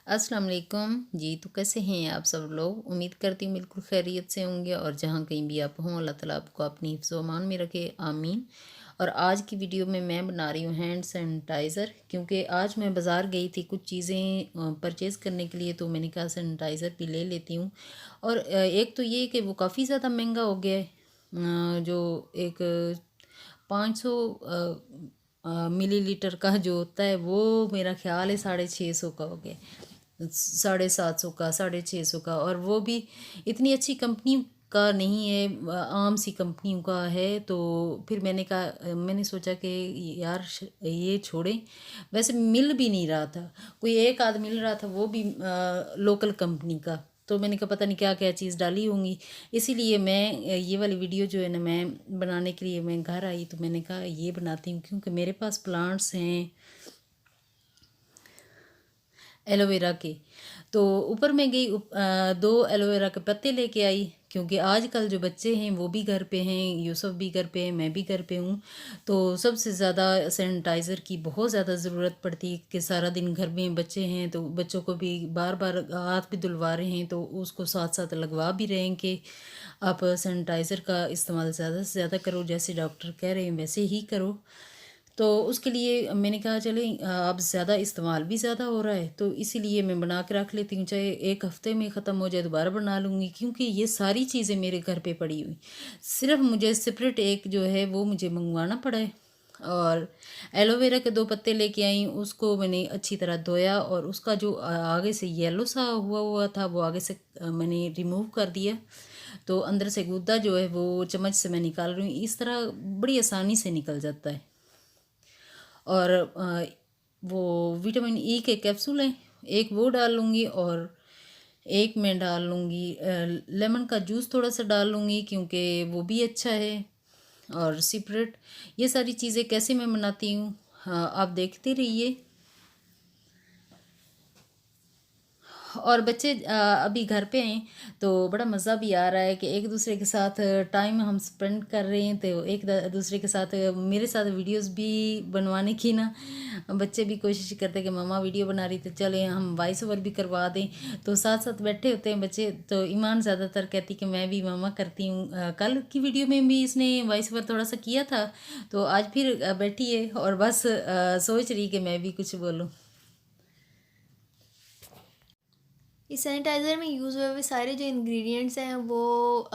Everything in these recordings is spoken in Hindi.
अस्सलाम वालेकुम जी। तो कैसे हैं आप सब लोग? उम्मीद करती हूँ बिल्कुल खैरियत से होंगे और जहाँ कहीं भी आप हों अल्लाह ताला आपको अपनी हिफ्ज़ व अमान में रखे, आमीन। और आज की वीडियो में मैं बना रही हूँ हैंड सैनिटाइज़र, क्योंकि आज मैं बाज़ार गई थी कुछ चीज़ें परचेज़ करने के लिए, तो मैंने कहा सैनिटाइज़र भी ले लेती हूँ। और एक तो ये कि वो काफ़ी ज़्यादा महंगा हो गया है। जो एक 500 मिलीलीटर का जो होता है वो मेरा ख्याल है 650 का हो गया, 750 का, 650 का। और वो भी इतनी अच्छी कंपनी का नहीं है, आम सी कंपनियों का है। तो फिर मैंने कहा, मैंने सोचा कि यार ये छोड़ें। वैसे मिल भी नहीं रहा था, कोई एक आध मिल रहा था, वो भी लोकल कंपनी का। तो मैंने कहा पता नहीं क्या क्या चीज़ डाली होंगी, इसीलिए मैं ये वाली वीडियो जो है ना, मैं बनाने के लिए मैं घर आई तो मैंने कहा ये बनाती हूँ, क्योंकि मेरे पास प्लांट्स हैं एलोवेरा के। तो ऊपर मैं गई, दो एलोवेरा के पत्ते लेके आई, क्योंकि आजकल जो बच्चे हैं वो भी घर पे हैं, यूसुफ भी घर पे है, मैं भी घर पे हूँ। तो सबसे ज़्यादा सैनिटाइज़र की बहुत ज़्यादा ज़रूरत पड़ती है कि सारा दिन घर में बच्चे हैं, तो बच्चों को भी बार बार हाथ भी धुलवा रहे हैं, तो उसको साथ साथ लगवा भी रहे हैं कि आप सैनिटाइज़र का इस्तेमाल ज़्यादा से ज़्यादा करो, जैसे डॉक्टर कह रहे हैं वैसे ही करो। तो उसके लिए मैंने कहा चले, अब ज़्यादा इस्तेमाल भी ज़्यादा हो रहा है, तो इसीलिए मैं बना के रख लेती हूँ, चाहे एक हफ़्ते में ख़त्म हो जाए दोबारा बना लूँगी, क्योंकि ये सारी चीज़ें मेरे घर पे पड़ी हुई। सिर्फ मुझे सेपरेट एक जो है वो मुझे मंगवाना पड़ा है। और एलोवेरा के दो पत्ते लेके आई, उसको मैंने अच्छी तरह धोया, और उसका जो आगे से येलो सा हुआ हुआ था वो आगे से मैंने रिमूव कर दिया। तो अंदर से गूदा जो है वो चम्मच से मैं निकाल रही हूँ, इस तरह बड़ी आसानी से निकल जाता है। और वो विटामिन ई के कैप्सूल हैं, एक वो डाल लूँगी, और एक मैं डाल लूँगी लेमन का जूस थोड़ा सा डाल लूँगी, क्योंकि वो भी अच्छा है। और सिपरेट, ये सारी चीज़ें कैसे मैं बनाती हूँ, हाँ आप देखते रहिए। और बच्चे अभी घर पे हैं, तो बड़ा मज़ा भी आ रहा है कि एक दूसरे के साथ टाइम हम स्पेंड कर रहे हैं, तो एक दूसरे के साथ मेरे साथ वीडियोस भी बनवाने की ना, बच्चे भी कोशिश करते हैं कि मम्मा वीडियो बना रही, तो चले हम वॉइस ओवर भी करवा दें। तो साथ साथ बैठे होते हैं बच्चे, तो ईमान ज़्यादातर कहती कि मैं भी मम्मा करती हूँ। कल की वीडियो में भी इसने वॉइस ओवर थोड़ा सा किया था, तो आज फिर बैठी है और बस सोच रही कि मैं भी कुछ बोलूँ। इस सैनिटाइज़र में यूज़ हुए हुए सारे जो इंग्रेडिएंट्स हैं वो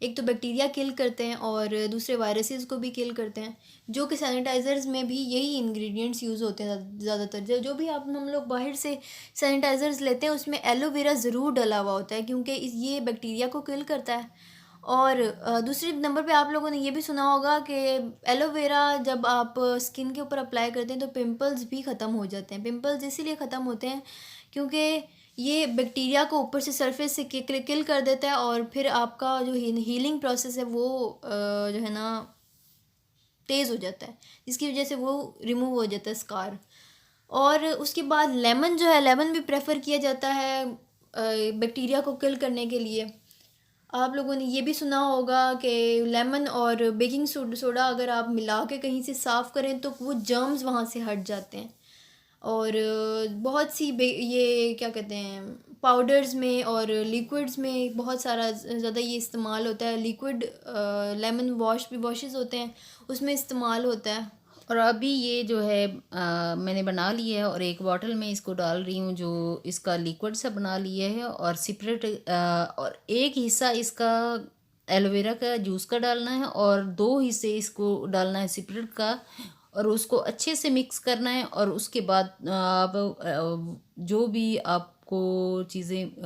एक तो बैक्टीरिया किल करते हैं और दूसरे वायरसेस को भी किल करते हैं, जो कि सैनिटाइज़र्स में भी यही इंग्रेडिएंट्स यूज़ होते हैं ज़्यादातर। जो जो भी आप हम लोग बाहर से सैनिटाइज़र्स लेते हैं उसमें एलोवेरा ज़रूर डला हुआ होता है, क्योंकि ये बैक्टीरिया को किल करता है। और दूसरे नंबर पे आप लोगों ने ये भी सुना होगा कि एलोवेरा जब आप स्किन के ऊपर अप्लाई करते हैं तो पिंपल्स भी ख़त्म हो जाते हैं। पिंपल्स इसीलिए ख़त्म होते हैं क्योंकि ये बैक्टीरिया को ऊपर से सरफेस से किल कर देता है, और फिर आपका जो हीलिंग प्रोसेस है वो जो है ना तेज़ हो जाता है, जिसकी वजह से वो रिमूव हो जाता है स्कार। और उसके बाद लेमन जो है, लेमन भी प्रेफर किया जाता है बैक्टीरिया को किल करने के लिए। आप लोगों ने ये भी सुना होगा कि लेमन और बेकिंग सोडा अगर आप मिला के कहीं से साफ़ करें तो वो जर्म्स वहाँ से हट जाते हैं। और बहुत सी ये क्या कहते हैं, पाउडर्स में और लिक्विड्स में बहुत सारा ज़्यादा ये इस्तेमाल होता है। लिक्विड लेमन वॉश भी वॉशेस होते हैं, उसमें इस्तेमाल होता है। और अभी ये जो है मैंने बना लिया है, और एक बॉटल में इसको डाल रही हूँ, जो इसका लिक्विड सा बना लिया है। और सेपरेट और एक हिस्सा इसका एलोवेरा का जूस का डालना है, और दो हिस्से इसको डालना है सेपरेट का, और उसको अच्छे से मिक्स करना है। और उसके बाद आप जो भी आपको चीज़ें,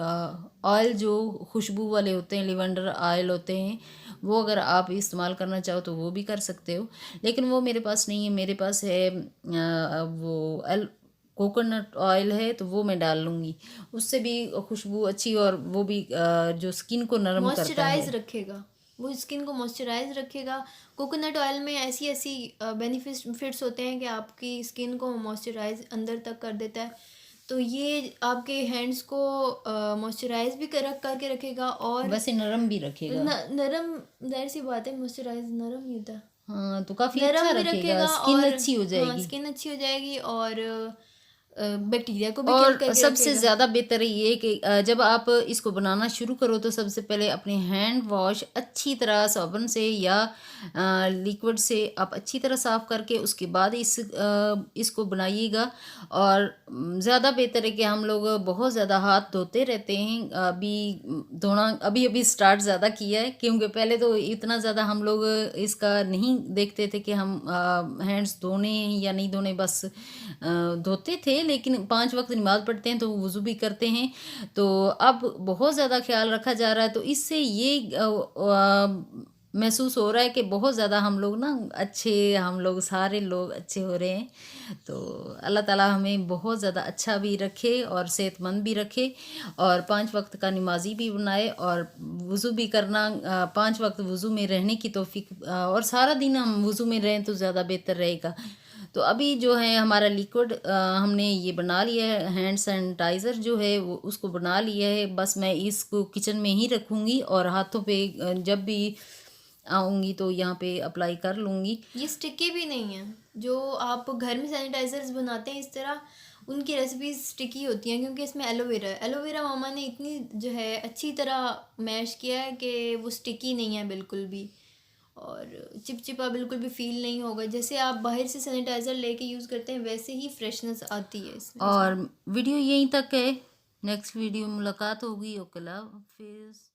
ऑयल जो खुशबू वाले होते हैं, लिवेंडर ऑयल होते हैं, वो अगर आप इस्तेमाल करना चाहो तो वो भी कर सकते हो। लेकिन वो मेरे पास नहीं है, मेरे पास है वो कोकोनट ऑयल है, तो वो मैं डाल लूँगी, उससे भी खुशबू अच्छी, और वो भी जो स्किन को नरम करता मॉइस्चराइज है। रखेगा, वो स्किन को मॉइस्चराइज रखेगा। कोकोनट ऑयल में ऐसी ऐसी बेनिफिट्स होते हैं कि आपकी स्किन को मॉइस्चराइज अंदर तक कर देता है। तो ये आपके हैंड्स को मॉइस्चराइज भी करके रखेगा, और वैसे नरम भी रखेगा। नरम, जाहिर सी बात है मॉइस्चराइज नरम ही होता है। हाँ, तो काफ़ी अच्छा नरम भी रखेगा, रखेगा, स्किन और अच्छी हो हाँ जाएगी। स्किन अच्छी हो जाएगी। और बैक्टीरिया को भी किल और करके सबसे रखेगा। ज़्यादा बेहतर ये कि जब आप इसको बनाना शुरू करो तो सबसे पहले अपने हैंड वॉश अच्छी तरह साबुन से या लिक्विड से आप अच्छी तरह साफ़ करके उसके बाद इसको बनाइएगा। और ज़्यादा बेहतर है कि हम लोग बहुत ज़्यादा हाथ धोते रहते हैं। अभी धोना अभी अभी स्टार्ट ज़्यादा किया है, क्योंकि पहले तो इतना ज़्यादा हम लोग इसका नहीं देखते थे कि हम हैंड्स धोने हैं या नहीं धोने, बस धोते थे। लेकिन 5 वक्त नमाज़ पढ़ते हैं तो वज़ू भी करते हैं, तो अब बहुत ज़्यादा ख़्याल रखा जा रहा है। तो इससे ये महसूस हो रहा है कि बहुत ज़्यादा हम लोग ना हम लोग सारे लोग अच्छे हो रहे हैं। तो अल्लाह ताला हमें बहुत ज़्यादा अच्छा भी रखे और सेहतमंद भी रखे, और 5 वक्त का नमाज़ी भी बनाए, और वज़ू भी करना 5 वक्त वज़ू में रहने की तौफ़ीक, और सारा दिन हम वज़ू में रहें तो ज़्यादा बेहतर रहेगा। तो अभी जो है हमारा लिक्विड हमने ये बना लिया है, हैंड सैनिटाइज़र जो है वो उसको बना लिया है। बस मैं इसको किचन में ही रखूँगी और हाथों पे जब भी आऊँगी तो यहाँ पे अप्लाई कर लूँगी। ये स्टिकी भी नहीं है। जो आप घर में सैनिटाइजर्स बनाते हैं इस तरह, उनकी रेसिपीज स्टिकी होती हैं क्योंकि इसमें एलोवेरा है। एलोवेरा मामा ने इतनी जो है अच्छी तरह मैश किया है कि वो स्टिकी नहीं है बिल्कुल भी, और चिपचिपा बिल्कुल भी फील नहीं होगा। जैसे आप बाहर से सैनिटाइज़र लेके यूज़ करते हैं वैसे ही फ्रेशनेस आती है इसमें। और वीडियो यहीं तक है, नेक्स्ट वीडियो मुलाकात होगी। ओके, अल्लाह हाफिज़।